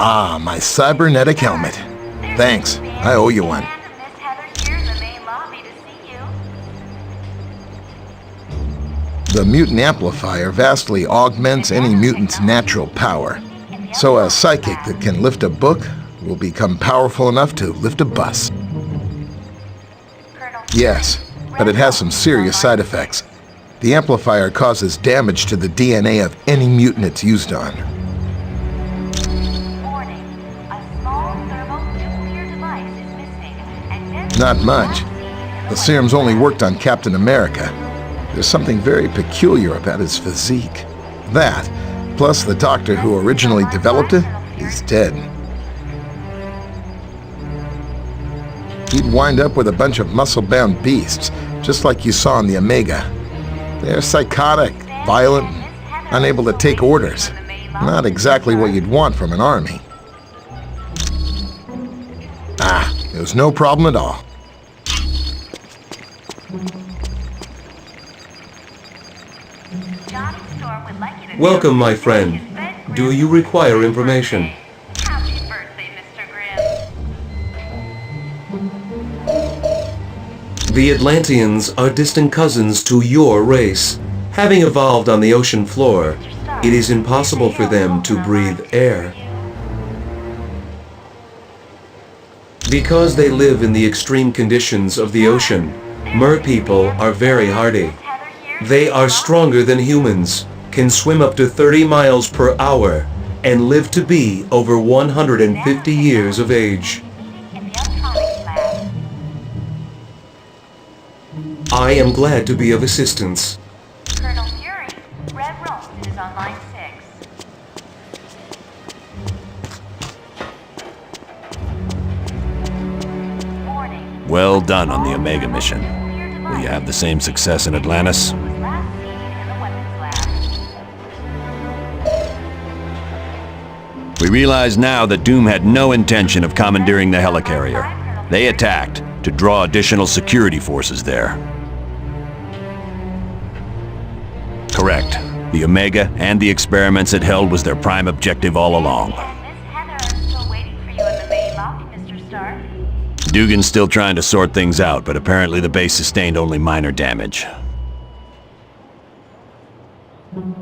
Ah, my cybernetic helmet. Thanks, I owe you one. Miss Heather here in the main lobby to see you. The mutant amplifier vastly augments any mutant's natural power. So a psychic that can lift a book will become powerful enough to lift a bus. Yes, but it has some serious side effects. The amplifier causes damage to the DNA of any mutant it's used on. Warning, a small thermonuclear device is missing and Not much. The serum's only worked on Captain America. There's something very peculiar about his physique. That, plus the doctor who originally developed it, is dead. He'd wind up with a bunch of muscle-bound beasts, just like you saw in the Omega. They're psychotic, violent, unable to take orders. Not exactly what you'd want from an army. Ah, it was no problem at all. Welcome, my friend. Do you require information? Happy birthday, Mr. Grimm. The Atlanteans are distant cousins to your race. Having evolved on the ocean floor, it is impossible for them to breathe air. Because they live in the extreme conditions of the ocean, mer-people are very hardy. They are stronger than humans, can swim up to 30 miles per hour, and live to be over 150 years of age. In the electronics lab. I am glad to be of assistance. Colonel Fury, Red Roast is on line 6. Warning. Well done on the Omega mission. Will you have the same success in Atlantis? Was last seen in the weapons lab. We realize now that Doom had no intention of commandeering the helicarrier. They attacked to draw additional security forces there. Correct. The Omega and the experiments it held was their prime objective all along. And Miss Heather is still waiting for you in the main lobby, Mr. Stark. Dugan's still trying to sort things out, but apparently the base sustained only minor damage.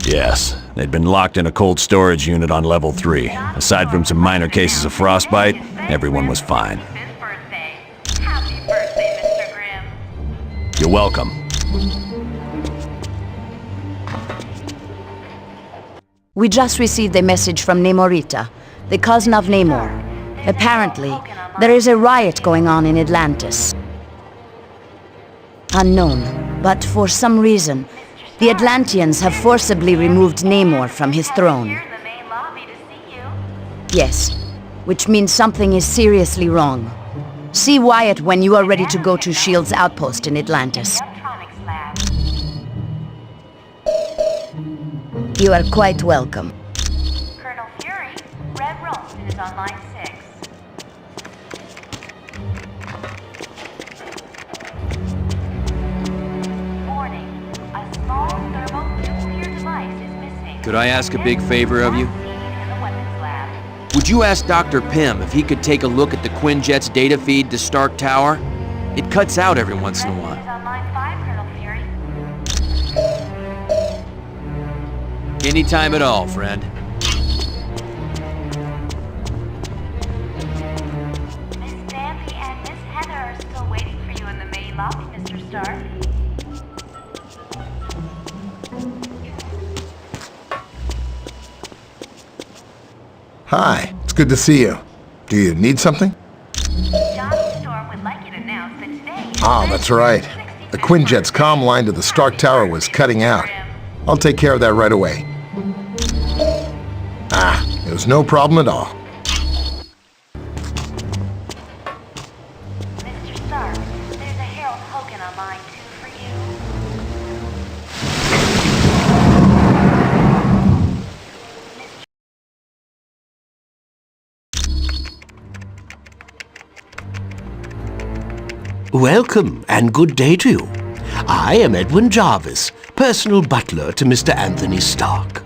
Yes, they'd been locked in a cold storage unit on level 3. Aside from some minor cases of frostbite, everyone was fine. It's his birthday. Happy birthday, Mr. Grimm. You're welcome. We just received a message from Namorita, the cousin of Namor. Apparently, there is a riot going on in Atlantis. Unknown, but for some reason, the Atlanteans have forcibly removed Namor from his throne. Here in the main lobby to see you. Yes, which means something is seriously wrong. See Wyatt when you are ready to go to S.H.I.E.L.D.'s outpost in Atlantis. Electronics lab. You are quite welcome. Colonel Fury, Red Roast is on line 6. Warning, a small thermonuclear device is missing. Could I ask a big favor of you? Last seen in the weapons lab. Would you ask Dr. Pym if he could take a look at the Quinjet's data feed to Stark Tower? It cuts out every once in a Is while. on line 5, Colonel Fury. Anytime at all, friend. Miss Bambi and Miss Heather are still waiting for you in the main lobby, Mr. Stark. Hi, it's good to see you. Do you need something? Johnny Storm would like you to announce that today is Ah, that's right. The Quinjet's comm line to the Stark Tower was cutting out. I'll take care of that right away. Ah, it was no problem at all. Mr. Stark, there's a Harold Hogan on line 2 for you. Welcome, and good day to you. I am Edwin Jarvis, personal butler to Mr. Anthony Stark.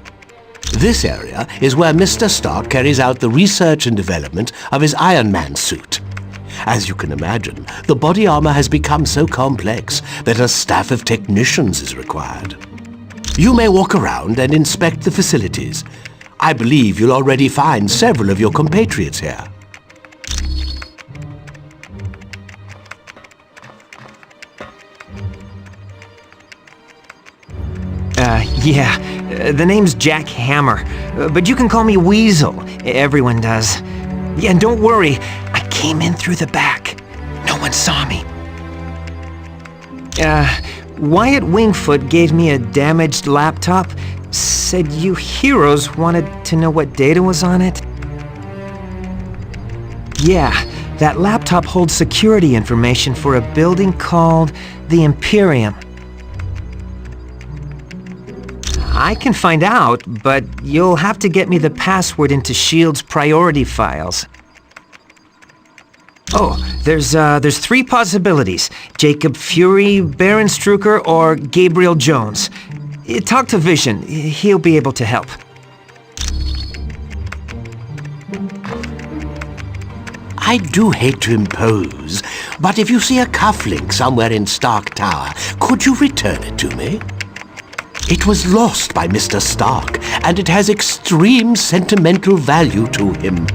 This area is where Mr. Stark carries out the research and development of his Iron Man suit. As you can imagine, the body armor has become so complex that a staff of technicians is required. You may walk around and inspect the facilities. I believe you'll already find several of your compatriots here. The name's Jack Hammer, but you can call me Weasel. Everyone does. Yeah, and don't worry, I came in through the back. No one saw me. Wyatt Wingfoot gave me a damaged laptop, said you heroes wanted to know what data was on it. Yeah, that laptop holds security information for a building called the Imperium. I can find out, but you'll have to get me the password into S.H.I.E.L.D.'s priority files. Oh, there's 3 possibilities. Jacob Fury, Baron Strucker, or Gabriel Jones. Talk to Vision. He'll be able to help. I do hate to impose, but if you see a cufflink somewhere in Stark Tower, could you return it to me? It was lost by Mr. Stark, and it has extreme sentimental value to him.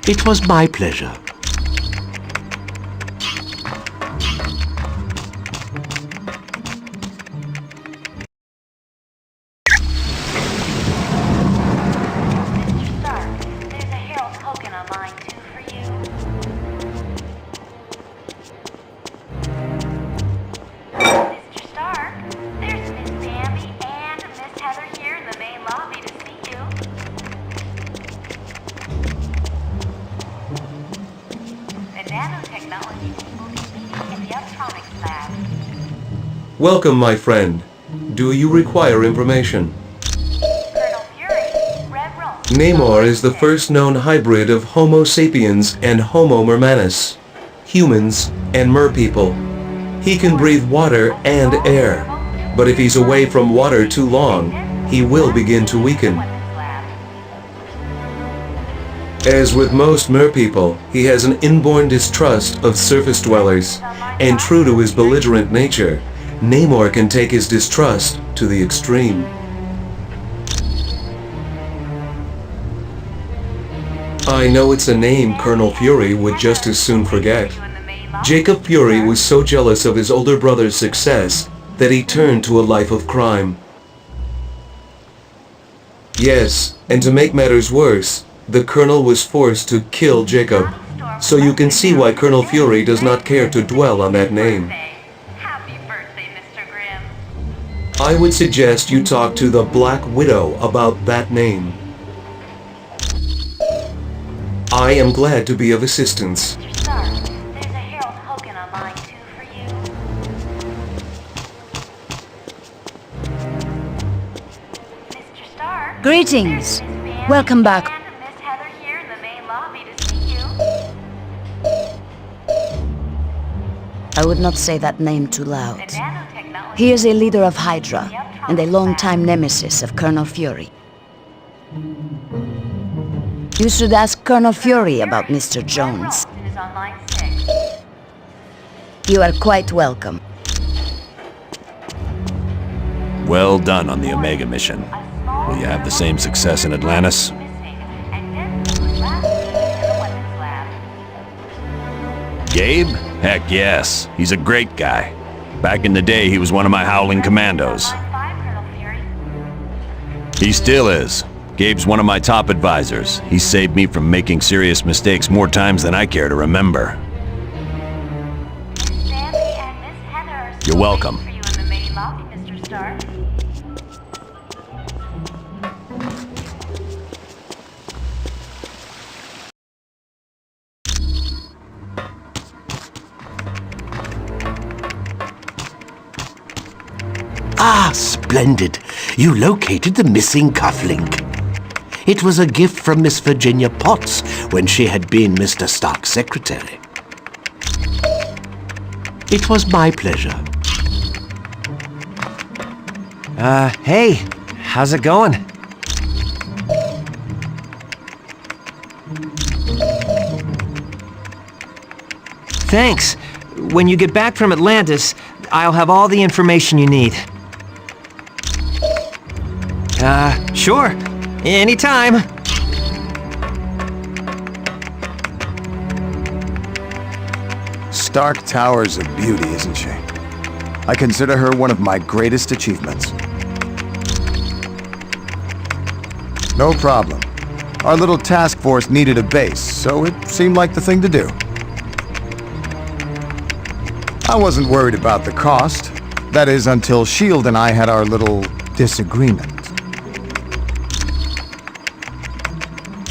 It was my pleasure. Mr. Stark, there's a Harold Hogan on line 2 for you. Mr. Stark, there's Miss Sammy and Miss Heather here in the main lobby to see you. The nanotechnology team will be meeting in the electronics lab. Welcome, my friend. Do you require information? Colonel Fury, Red Room. Namor is the first known hybrid of Homo sapiens and Homo mermanus, humans and merpeople. He can breathe water and air, but if he's away from water too long, he will begin to weaken. As with most merpeople, he has an inborn distrust of surface dwellers, and true to his belligerent nature, Namor can take his distrust to the extreme. I know it's a name Colonel Fury would just as soon forget. Jacob Fury was so jealous of his older brother's success that he turned to a life of crime. Yes, and to make matters worse, the Colonel was forced to kill Jacob. So you can see why Colonel Fury does not care to dwell on that name. Happy birthday, Mr. Grimm. I would suggest you talk to the Black Widow about that name. I am glad to be of assistance. Mr. Stark, there's a Harold Hogan on line 2 for you. Mr. Stark, Greetings. there's Miss Bambi Welcome back. and Miss Heather here in the main lobby to see you. I would not say that name too loud. The nanotechnology He is a leader of Hydra and a longtime nemesis of Colonel Fury. You should ask Colonel Fury about Mr. Jones. is on line 6. You are quite welcome. Well done on the Omega mission. Will you have the same success in Atlantis? Missing, and then was last seen in the weapons lab. Gabe? Heck yes. He's a great guy. Back in the day, he was one of my Howling Commandos. Line 5, Colonel Fury. He still is. Gabe's one of my top advisors. He saved me from making serious mistakes more times than I care to remember. Miss Bambi and Miss Heather are still You're welcome. waiting for you in the main lobby, Mr. Stark. Ah, splendid. You located the missing cufflink. It was a gift from Miss Virginia Potts when she had been Mr. Stark's secretary. It was my pleasure. Hey, how's it going? Thanks. When you get back from Atlantis, I'll have all the information you need. Sure. Anytime. Stark Tower's a beauty, isn't she? I consider her one of my greatest achievements. No problem. Our little task force needed a base, so it seemed like the thing to do. I wasn't worried about the cost. That is, until S.H.I.E.L.D. and I had our little disagreement.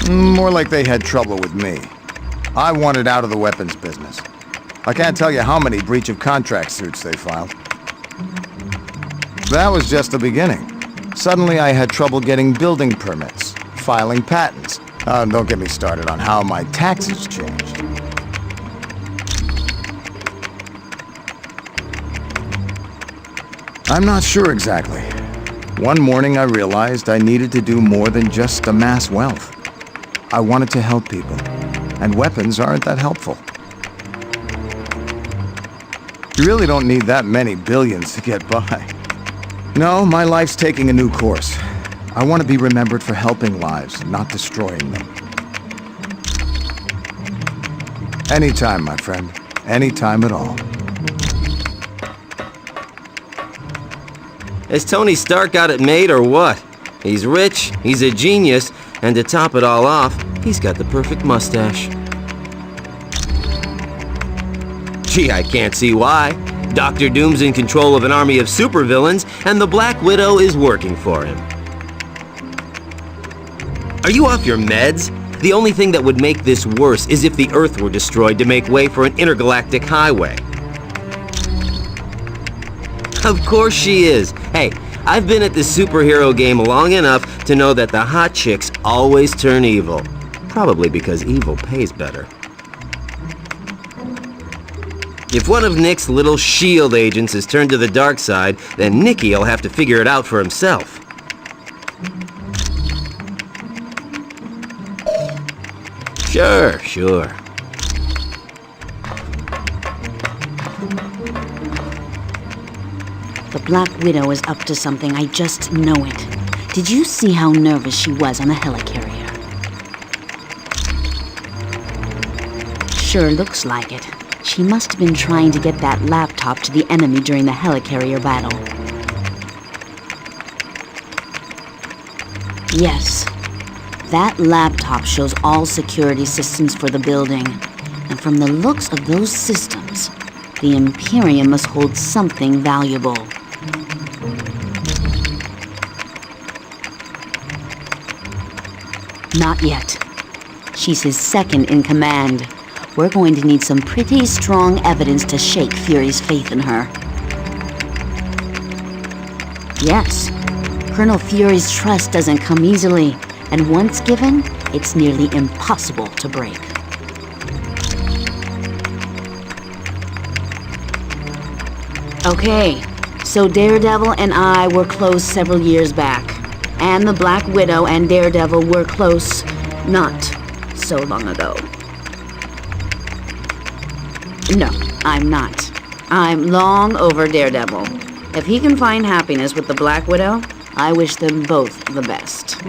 More like they had trouble with me. I wanted out of the weapons business. I can't tell you how many breach of contract suits they filed. That was just the beginning. Suddenly I had trouble getting building permits, filing patents. Don't get me started on how my taxes changed. I'm not sure exactly. One morning I realized I needed to do more than just amass wealth. I wanted to help people, and weapons aren't that helpful. You really don't need that many billions to get by. No, my life's taking a new course. I want to be remembered for helping lives, not destroying them. Anytime, my friend. Anytime at all. Has Tony Stark got it made or what? He's rich, he's a genius, and to top it all off, he's got the perfect mustache. Gee, I can't see why. Dr. Doom's in control of an army of supervillains, and the Black Widow is working for him. Are you off your meds? The only thing that would make this worse is if the Earth were destroyed to make way for an intergalactic highway. Of course she is. Hey, I've been at this superhero game long enough to know that the hot chicks always turn evil. Probably because evil pays better. If one of Nick's little S.H.I.E.L.D. agents has turned to the dark side, then Nicky'll have to figure it out for himself. Sure. The Black Widow is up to something, I just know it. Did you see how nervous she was on the helicarrier? Sure looks like it. She must have been trying to get that laptop to the enemy during the helicarrier battle. Yes. That laptop shows all security systems for the building. And from the looks of those systems, the Imperium must hold something valuable. Not yet. She's his second in command. We're going to need some pretty strong evidence to shake Fury's faith in her. Yes, Colonel Fury's trust doesn't come easily, and once given, it's nearly impossible to break. Okay, so Daredevil and I were close several years back, and the Black Widow and Daredevil were close not so long ago. No, I'm not. I'm long over Daredevil. If he can find happiness with the Black Widow, I wish them both the best.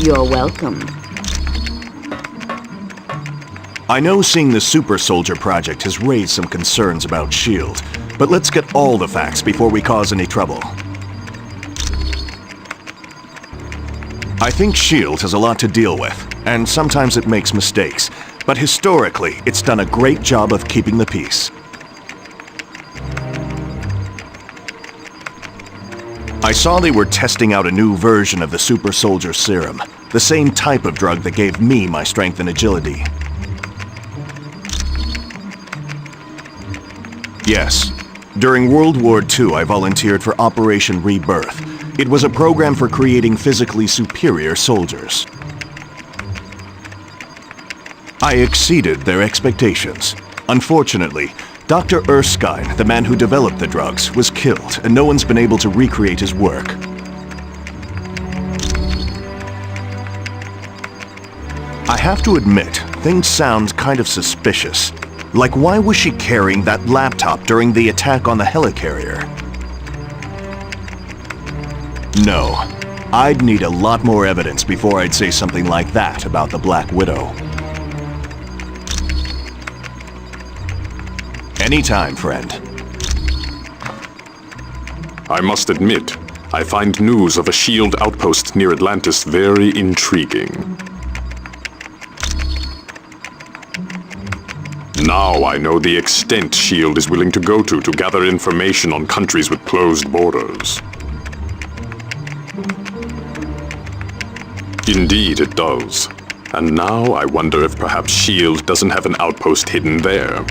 You're welcome. I know seeing the Super Soldier Project has raised some concerns about S.H.I.E.L.D., but let's get all the facts before we cause any trouble. I think S.H.I.E.L.D. has a lot to deal with, and sometimes it makes mistakes, but historically, it's done a great job of keeping the peace. I saw they were testing out a new version of the Super Soldier Serum, the same type of drug that gave me my strength and agility. Yes. During World War II, I volunteered for Operation Rebirth. It was a program for creating physically superior soldiers. I exceeded their expectations. Unfortunately, Dr. Erskine, the man who developed the drugs, was killed, and no one's been able to recreate his work. I have to admit, things sound kind of suspicious. Like, why was she carrying that laptop during the attack on the helicarrier? No. I'd need a lot more evidence before I'd say something like that about the Black Widow. Anytime, friend. I must admit, I find news of a SHIELD outpost near Atlantis very intriguing. Now I know the extent SHIELD is willing to go to gather information on countries with closed borders. Indeed it does. And now I wonder if perhaps SHIELD doesn't have an outpost hidden there.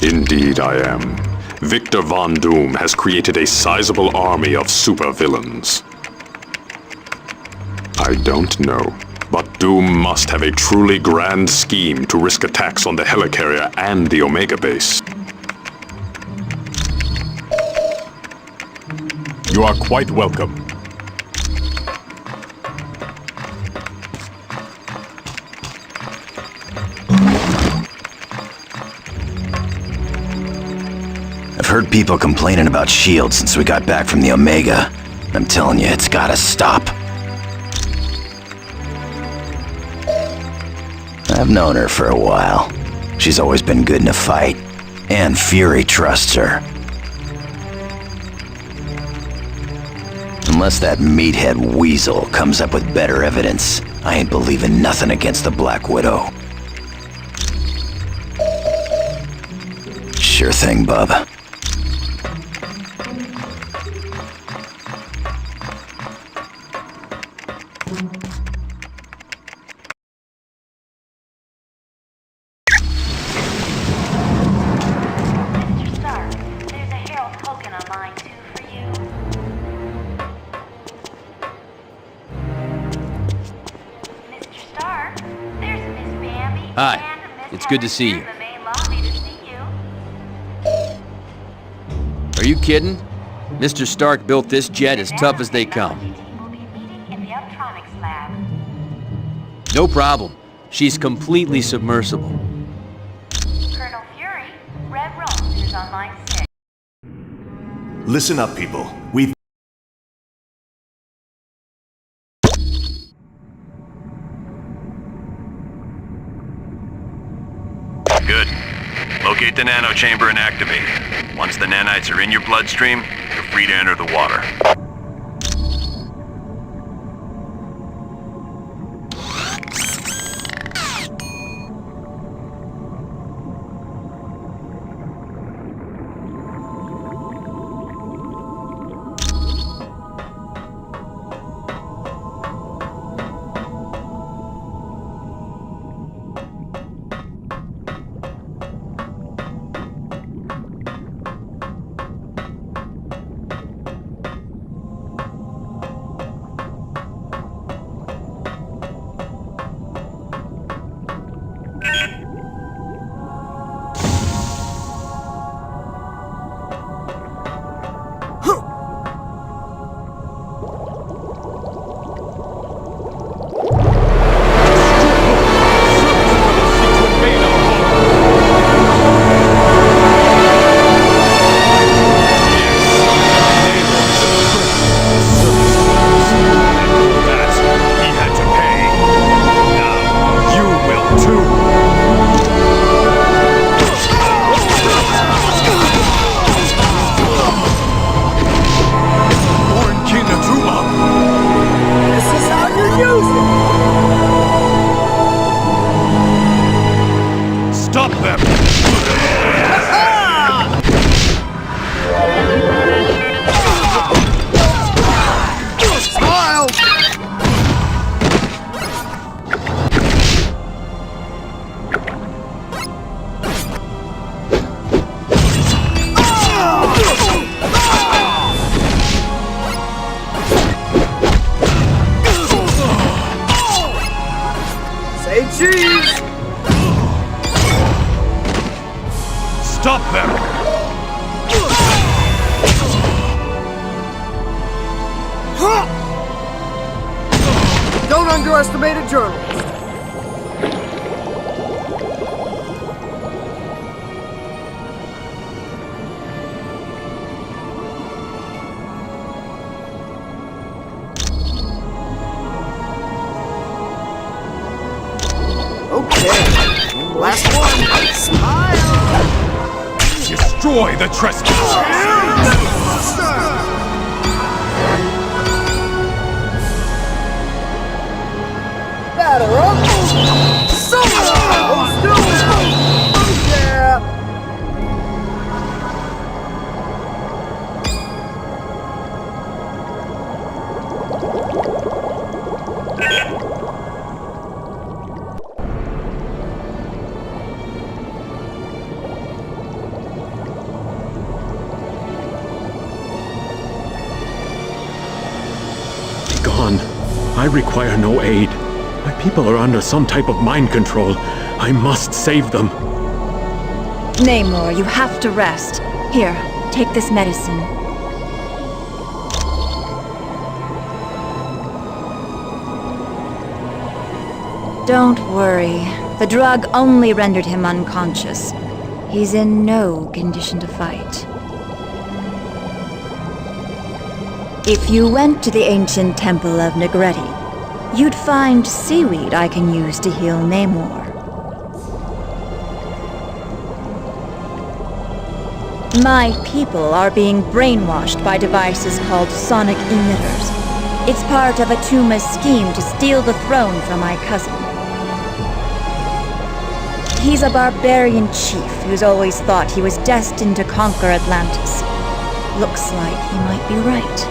Indeed I am. Victor Von Doom has created a sizable army of supervillains. I don't know, but Doom must have a truly grand scheme to risk attacks on the helicarrier and the Omega base. You are quite welcome. I've heard people complaining about SHIELD since we got back from the Omega. I'm telling you, it's gotta stop. I've known her for a while. She's always been good in a fight, and Fury trusts her. Unless that meathead Weasel comes up with better evidence, I ain't believing nothing against the Black Widow. Sure thing, bub. Mr. Stark, there's a Harold Hogan on line 2 for you. Mr. Stark, there's Miss Bambi Hi. and Miss It's good to Heather see here you. in the main lobby to see you. Are you kidding? Mr. Stark built this jet as tough as they come. Team will be meeting in the Uptronics lab. No problem. She's completely submersible. Colonel Fury, Red Rose is on line 6. Listen up, people. We've... Good. Locate the nanochamber and activate it. Once the nanites are in your bloodstream, you're free to enter the water. cheese! Stop them! Don't underestimate a journalist. Okay, last one. Smile! Destroy the trespassers! Batter up! Still! Yeah! Be gone. I require no aid. My people are under some type of mind control. I must save them. Namor, you have to rest. Here, take this medicine. Don't worry. The drug only rendered him unconscious. He's in no condition to fight. If you went to the ancient temple of Negretti, you'd find seaweed I can use to heal Namor. My people are being brainwashed by devices called sonic emitters. It's part of Atuma's scheme to steal the throne from my cousin. He's a barbarian chief who's always thought he was destined to conquer Atlantis. Looks like he might be right.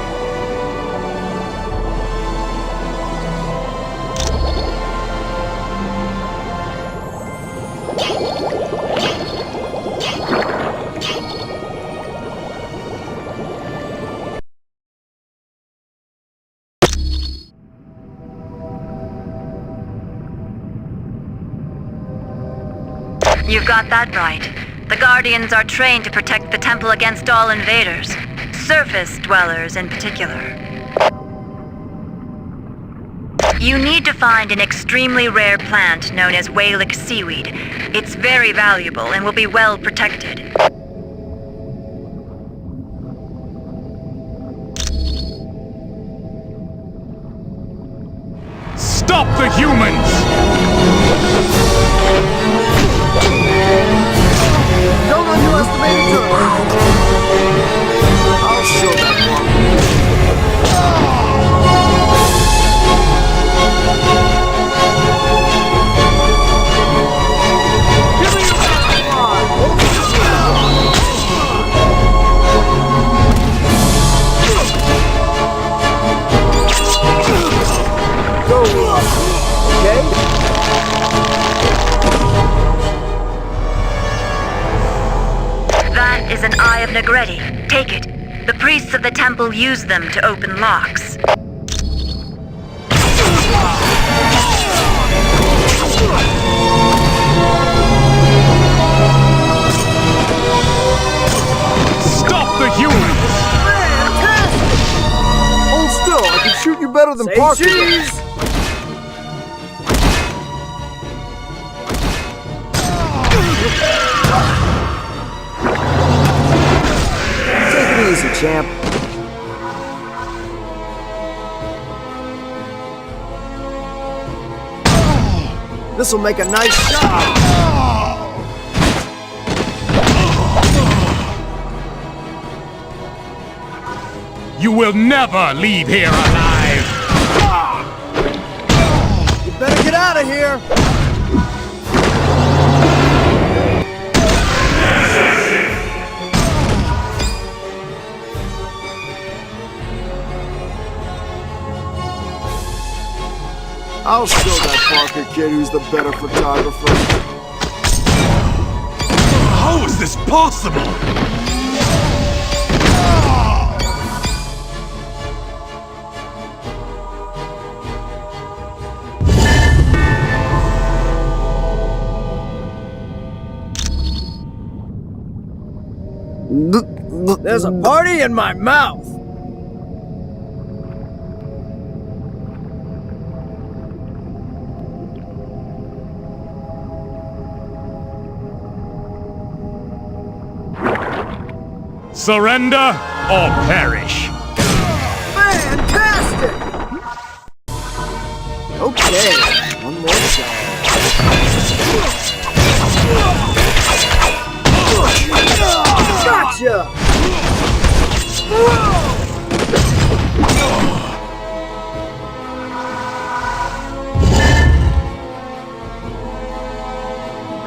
You've got that right. The Guardians are trained to protect the temple against all invaders, surface dwellers in particular. You need to find an extremely rare plant known as Walick seaweed. It's very valuable and will be well protected. Stop the humans! Don't underestimate a journalist. I'll show that one. Give me your Go. Okay? That is an Eye of Negretti. Take it. The priests of the temple use them to open locks. Stop the humans! Fantastic! Hold still, I can shoot you better than Parker. Cheese! Take it easy, champ. This'll make a nice shot. You will never leave here alive! You better get out of here. I'll show that Parker kid who's the better photographer. How is this possible? There's a party in my mouth! Surrender or perish. Fantastic! Okay, one more shot. Gotcha!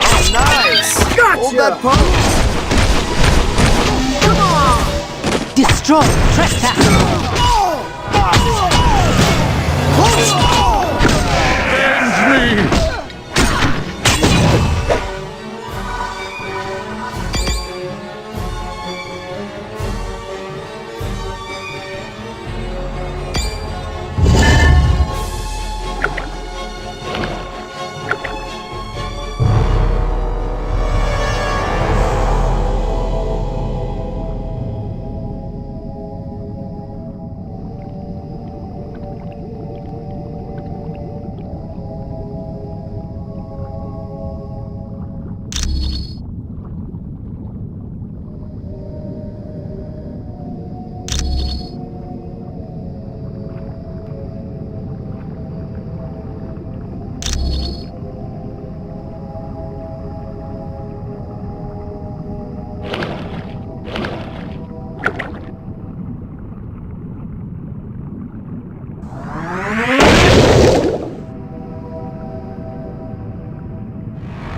Oh, nice! Gotcha! Hold that pose! Come on! Destroy trespass! Avenge me!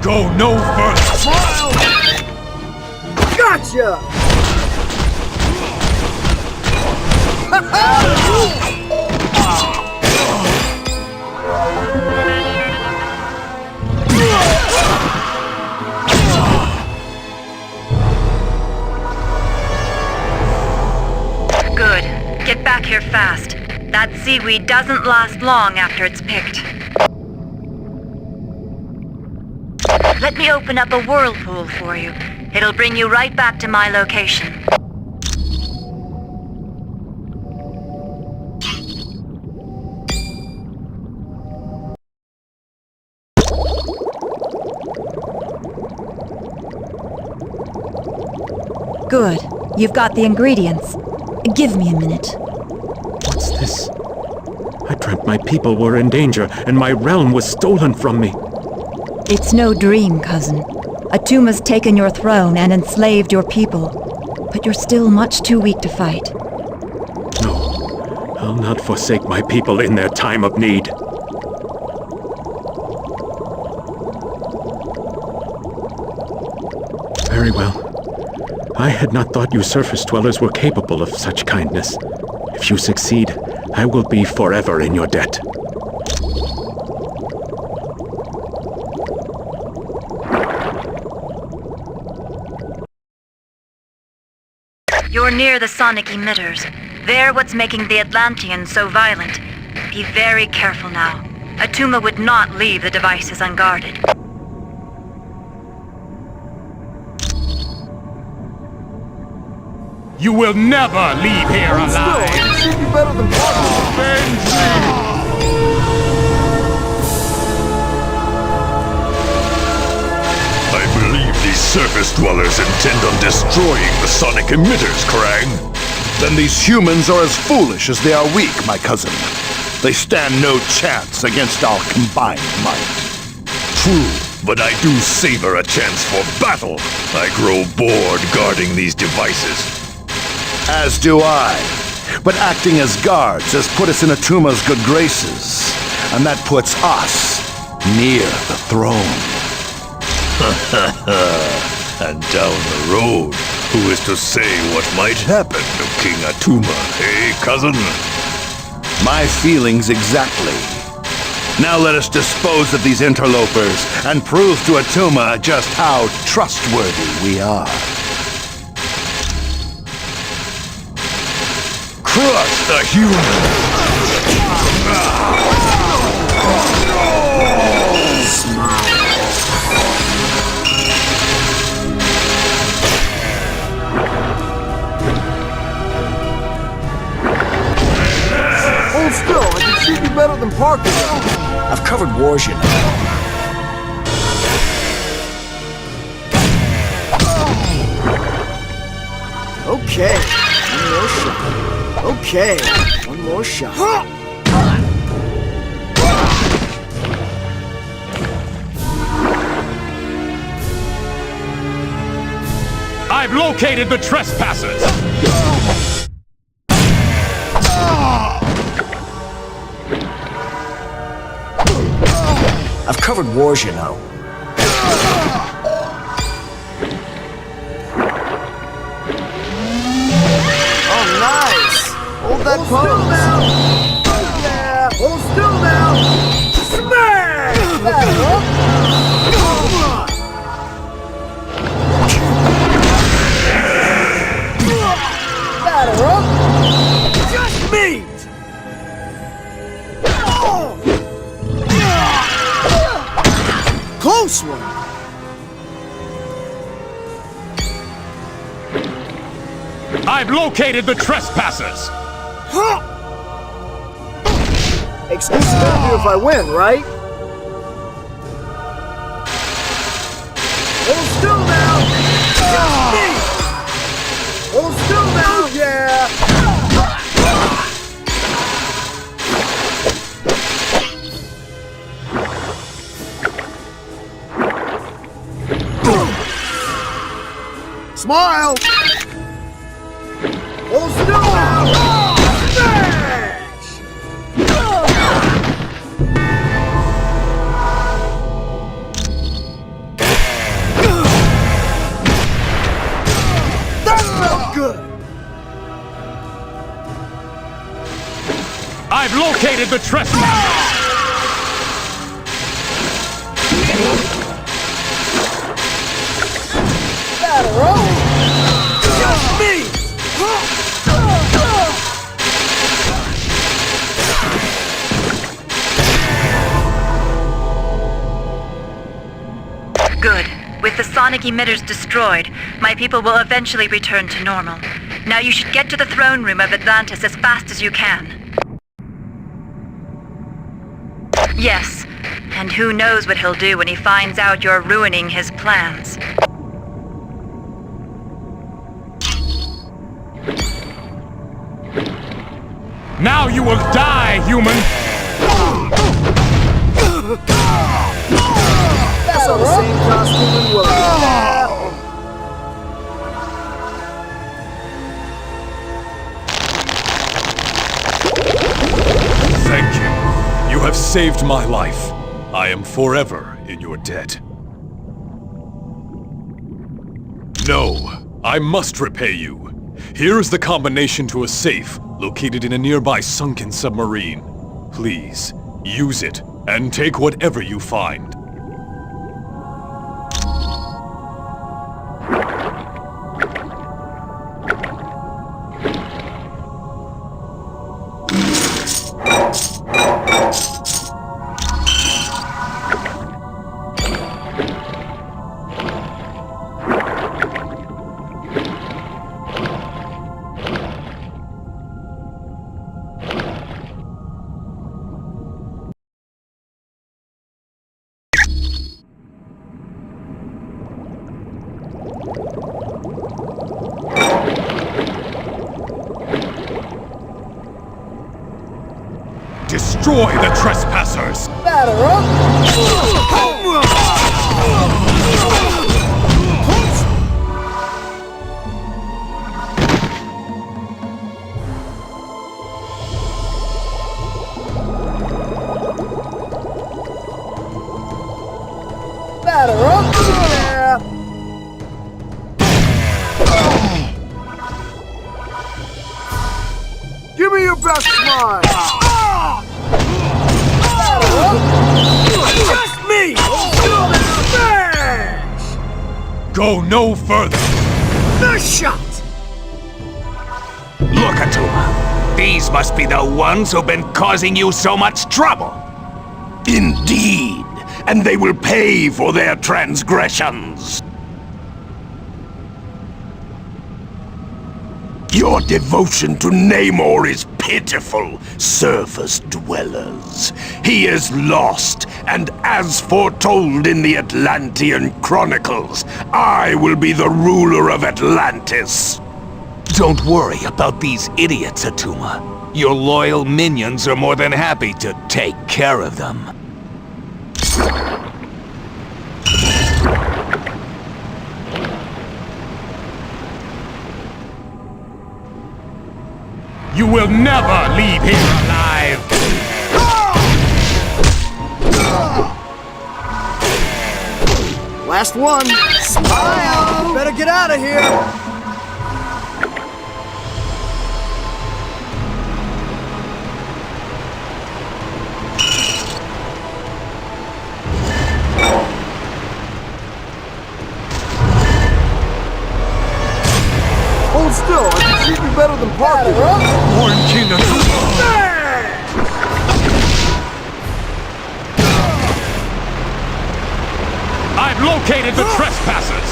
Go no further! Smile! Gotcha! Good. Get back here fast. That seaweed doesn't last long after it's picked. Let me open up a whirlpool for you. It'll bring you right back to my location. Good. You've got the ingredients. Give me a minute. What's this? I dreamt my people were in danger and my realm was stolen from me. It's no dream, cousin. Atuma's taken your throne and enslaved your people. But you're still much too weak to fight. No, I'll not forsake my people in their time of need. Very well. I had not thought you surface dwellers were capable of such kindness. If you succeed, I will be forever in your debt. You're near the sonic emitters. They're what's making the Atlanteans so violent. Be very careful now. Atuma would not leave the devices unguarded. You will never leave here alive! Still, I can shoot you better than I believe these surface dwellers intend on destroying the sonic emitters, Krang. Then these humans are as foolish as they are weak, my cousin. They stand no chance against our combined might. True, but I do savor a chance for battle. I grow bored guarding these devices. As do I. But acting as guards has put us in Atuma's good graces. And that puts us near the throne. And down the road, who is to say what might happen to King Atuma, eh, cousin? My feelings exactly. Now let us dispose of these interlopers and prove to Atuma just how trustworthy we are. Crush the human! I've covered wars, you know. Okay, one more shot. Okay, one more shot. I've located the trespassers! I've covered wars, you know. Oh, nice! Hold that pose! Now. Yeah, hold still now! Smash! Batter up! Come on! Batter up! Just meat! Close one! I've located the trespassers! Exclusive interview if I win, right? Hold still now! Just me! Hold still now! Yeah! Smile! Hold still now! Smash! That felt good! I've located the trespassers! Batter up! Just me! Good. With the sonic emitters destroyed, my people will eventually return to normal. Now you should get to the throne room of Atlantis as fast as you can. Yes, and who knows what he'll do when he finds out you're ruining his plans. Now you will die, human! That's all the same costume and will. Thank you. You have saved my life. I am forever in your debt. No, I must repay you. Here is the combination to a safe located in a nearby sunken submarine. Please, use it and take whatever you find. Destroy the trespassers! Batter up! Batter up! Yeah! Give me your best smile! Just me! Smash! Go no further! Nice shot! Look, Atuma. These must be the ones who've been causing you so much trouble. Indeed. And they will pay for their transgressions. Your devotion to Namor is pitiful, surface dwellers. He is lost, and as foretold in the Atlantean Chronicles, I will be the ruler of Atlantis. Don't worry about these idiots, Attuma. Your loyal minions are more than happy to take care of them. You will never leave here alive! Last one. Smile. Better get out of here. Hold still. I can shoot you better than Parker. Warren King Attuma! I've located the trespassers!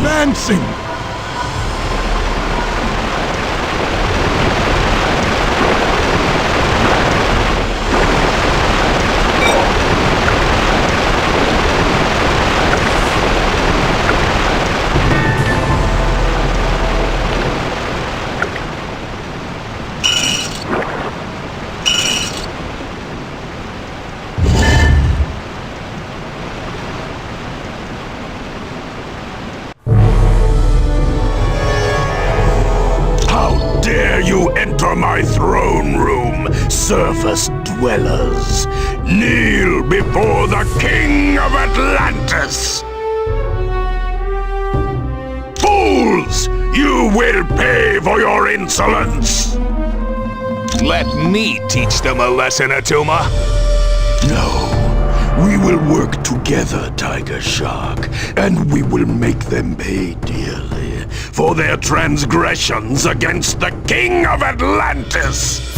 Dancing! My throne room, surface dwellers. Kneel before the King of Atlantis! Fools! You will pay for your insolence! Let me teach them a lesson, Attuma. No. We will work together, Tiger Shark, and we will make them pay dearly for their transgressions against the King of Atlantis!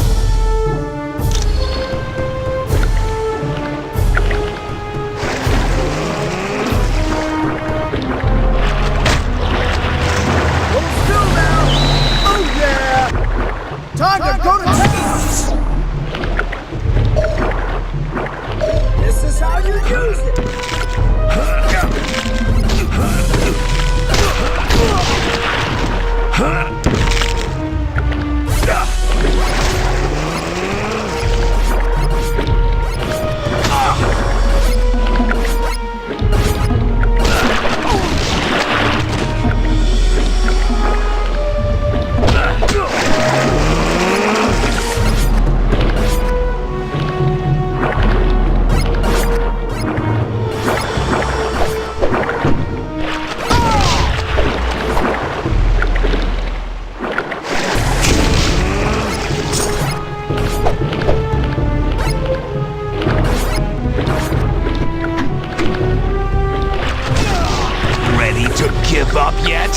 Hold still now. Oh yeah. Tiger, go to town. This is how you use it. Give up yet?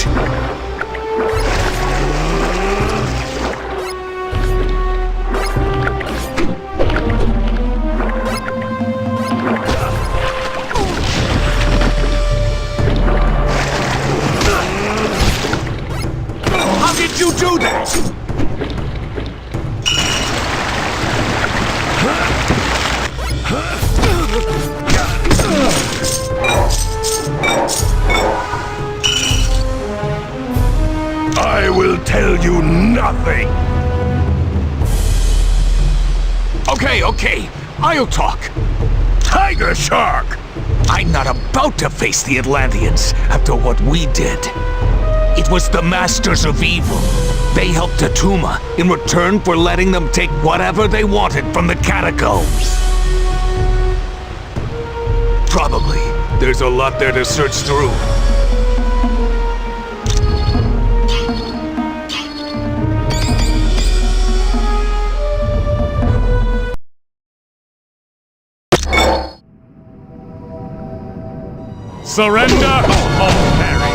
How did you do that? I will tell you nothing. Okay, I'll talk. Tiger Shark! I'm not about to face the Atlanteans after what we did. It was the Masters of Evil. They helped Attuma in return for letting them take whatever they wanted from the catacombs. Probably, there's a lot there to search through. surrender or perish.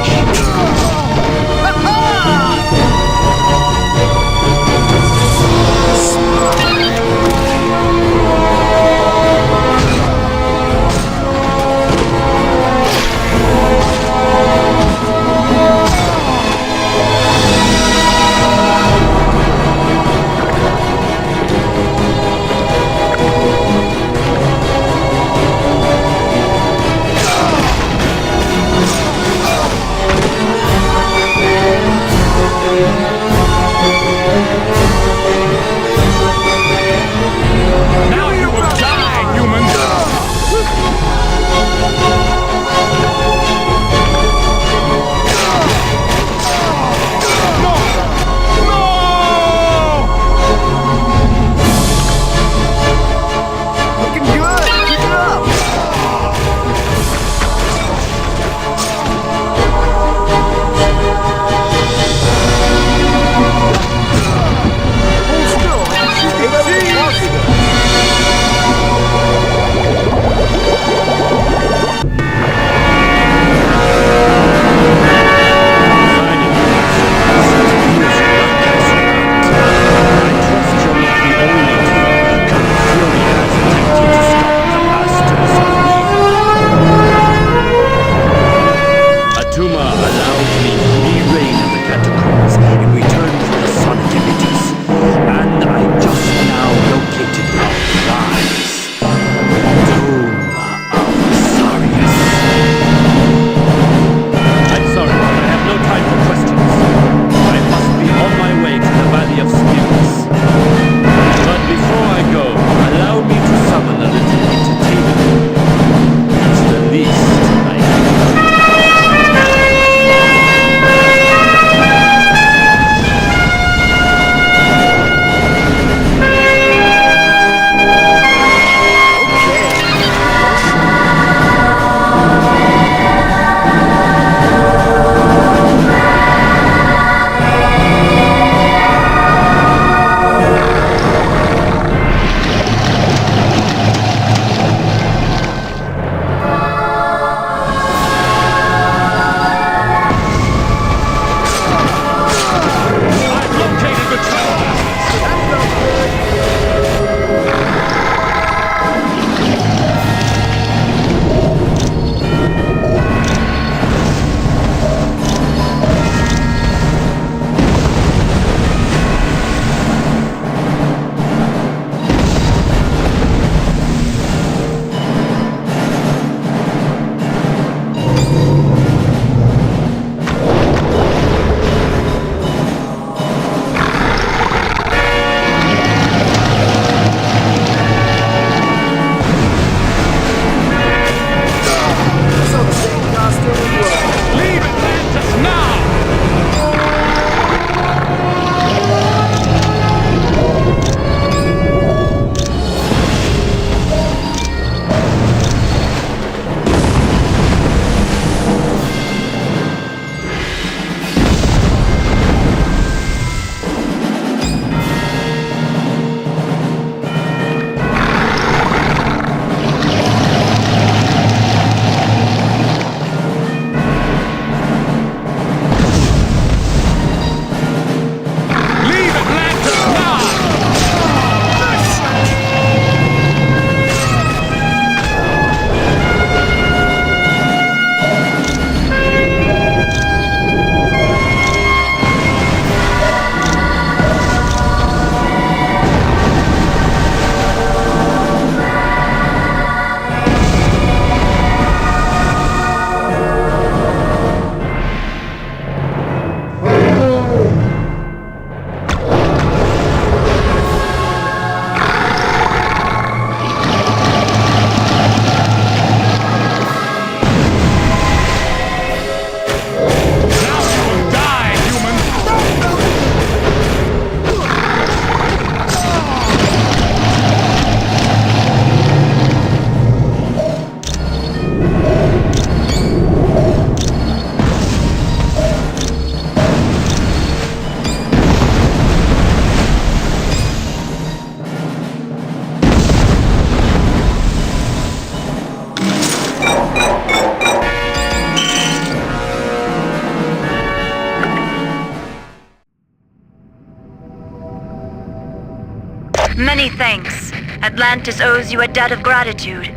Many thanks. Atlantis owes you a debt of gratitude.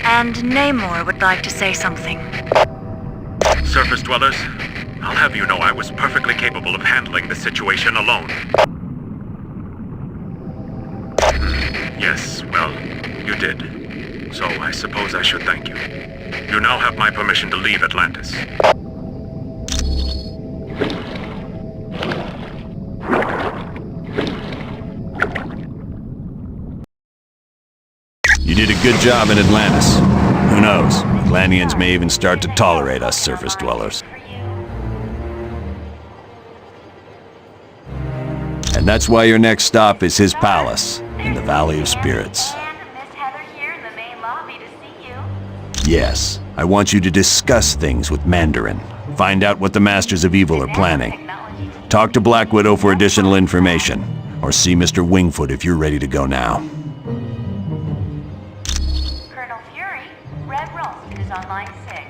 And Namor would like to say something. Surface dwellers, I'll have you know I was perfectly capable of handling the situation alone. Yes, well, you did. So I suppose I should thank you. You now have my permission to leave Atlantis. You did a good job in Atlantis. Who knows? Atlanteans may even start to tolerate us surface dwellers. And that's why your next stop is his palace, in the Valley of Spirits. Yes, I want you to discuss things with Mandarin. Find out what the Masters of Evil are planning. Talk to Black Widow for additional information, or see Mr. Wingfoot if you're ready to go now. Colonel Fury, Red Roll is on line 6.